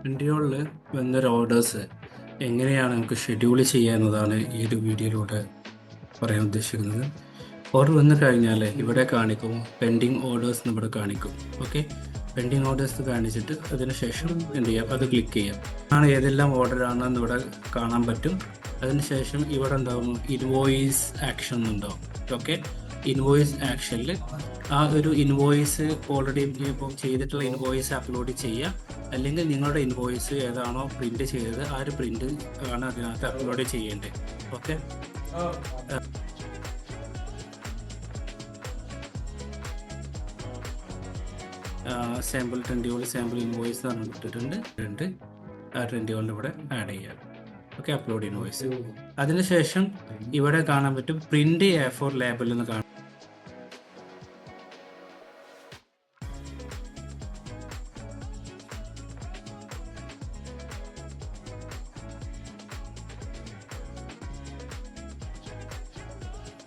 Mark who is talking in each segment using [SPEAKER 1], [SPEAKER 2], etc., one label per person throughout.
[SPEAKER 1] ഇൻഡ്യോളിൽ വന്നൊരു ഓർഡേഴ്സ് എങ്ങനെയാണ് നമുക്ക് ഷെഡ്യൂൾ ചെയ്യുക എന്നതാണ് ഈ ഒരു വീഡിയോയിലൂടെ പറയാൻ ഉദ്ദേശിക്കുന്നത്. ഓർഡർ വന്നു കഴിഞ്ഞാൽ ഇവിടെ കാണിക്കും പെൻഡിങ് ഓർഡേഴ്സ് എന്ന് ഇവിടെ കാണിക്കും. ഓക്കെ, പെൻഡിങ് ഓർഡേഴ്സ് കാണിച്ചിട്ട് അതിനുശേഷം എന്ത് ചെയ്യാം, അത് ക്ലിക്ക് ചെയ്യാം. ആണ് ഏതെല്ലാം ഓർഡർ ആണെന്ന് ഇവിടെ കാണാൻ പറ്റും. അതിനുശേഷം ഇവിടെ എന്താവും, ഇൻവോയിസ് ആക്ഷൻ ഉണ്ടാവും. ഓക്കെ, ഇൻവോയിസ് ആക്ഷനിൽ ആ ഒരു ഇൻവോയിസ് ഓൾറെഡി ഇപ്പോൾ ചെയ്തിട്ടുള്ള ഇൻവോയിസ് അപ്ലോഡ് ചെയ്യുക, അല്ലെങ്കിൽ നിങ്ങളുടെ ഇൻവോയിസ് ഏതാണോ പ്രിന്റ് ചെയ്തത് ആ ഒരു പ്രിന്റ് ആണ് അതിനകത്ത് അപ്ലോഡ് ചെയ്യേണ്ടത്. ഓക്കെ, സാമ്പിൾ ട്രെൻഡുകൾ സാമ്പിൾ ഇൻവോയിസ് എന്ന് ഇട്ടിട്ടുണ്ട്. ആ ട്രെൻഡുകളുടെ ഇവിടെ ആഡ് ചെയ്യാം. Okay, upload invoice. അതിനുശേഷം ഇവിടെ കാണാൻ പറ്റും പ്രിന്റ് A4 ലേബൽ എന്ന് കാണാം.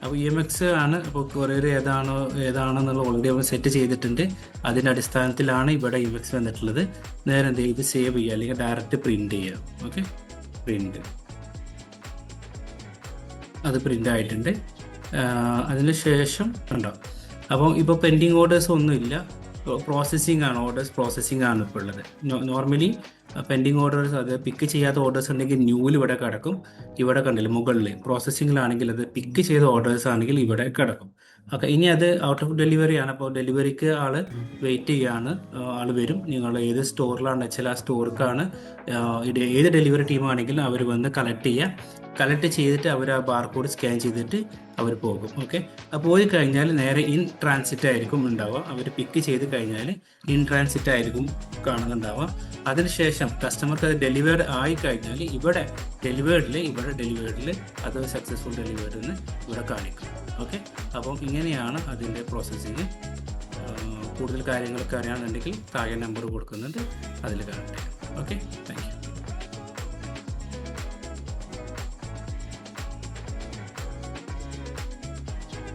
[SPEAKER 1] അപ്പോൾ EMX ആണ്. അപ്പോൾ കൊറിയർ ഏതാണെന്നുള്ള ഓൾറെഡി നമ്മൾ സെറ്റ് ചെയ്തിട്ടുണ്ട്. അതിൻ്റെ അടിസ്ഥാനത്തിലാണ് ഇവിടെ EMX വന്നിട്ടുള്ളത്. നേരെ എന്ത് ചെയ്ത് സേവ് ചെയ്യുക, അല്ലെങ്കിൽ ഡയറക്റ്റ് പ്രിന്റ് ചെയ്യുക. ഓക്കെ, പ്രിന്റ്, അത് പ്രിന്റ് ആയിട്ടുണ്ട്. അതിന് ശേഷം ഉണ്ടോ, അപ്പം ഇപ്പോൾ പെൻഡിങ് ഓർഡേഴ്സ് ഒന്നുമില്ല, പ്രോസസ്സിംഗ് ആണ്, ഓർഡേഴ്സ് പ്രോസസ്സിംഗ് ആണ് ഇപ്പോൾ ഉള്ളത്. നോർമലി പെൻഡിങ് ഓർഡേഴ്സ്, അത് പിക്ക് ചെയ്യാത്ത ഓർഡേഴ്സ് ഉണ്ടെങ്കിൽ ന്യൂവിൽ ഇവിടെ കിടക്കും. ഇവിടെ കണ്ടില്ല മുകളിൽ പ്രോസസ്സിങ്ങിലാണെങ്കിൽ അത് പിക്ക് ചെയ്ത ഓർഡേഴ്സ് ആണെങ്കിൽ ഇവിടെ കിടക്കും. ഓക്കെ, ഇനി അത് ഔട്ട് ഓഫ് ഡെലിവറി ആണ്. അപ്പോൾ ഡെലിവറിക്ക് ആള് വെയിറ്റ് ചെയ്യാണ്, ആള് വരും. നിങ്ങൾ ഏത് സ്റ്റോറിലാണെന്ന് വെച്ചാൽ ആ സ്റ്റോർക്കാണ്, ഏത് ഡെലിവറി ടീമാണെങ്കിലും അവർ വന്ന് കളക്ട് ചെയ്തിട്ട് അവർ ആ ബാർകോഡ് സ്കാൻ ചെയ്തിട്ട് അവർ പോകും. ഓക്കെ, അപ്പോൾ പോയി കഴിഞ്ഞാൽ നേരെ ഇൻ ട്രാൻസിറ്റ് ആയിരിക്കും ഉണ്ടാവുക. അവർ പിക്ക് ചെയ്ത് കഴിഞ്ഞാൽ ഇൻ ട്രാൻസിറ്റ് ആയിരിക്കും കാണുന്നുണ്ടാവുക. അതിനുശേഷം കസ്റ്റമർക്ക് അത് ഡെലിവേർഡ് ആയി കഴിഞ്ഞാൽ ഇവിടെ ഡെലിവേർഡിൽ അത് സക്സസ്ഫുൾ ഡെലിവേർഡ് എന്ന് ഇവിടെ കാണിക്കും. ഓക്കെ, അപ്പം ഇങ്ങനെയാണ് അതിൻ്റെ പ്രോസസ്സിങ്. കൂടുതൽ കാര്യങ്ങളൊക്കെ അറിയാനുണ്ടെങ്കിൽ താഴെ നമ്പർ കൊടുക്കുന്നുണ്ട്, അതിൽ കാണട്ടെ. Okay, thank you.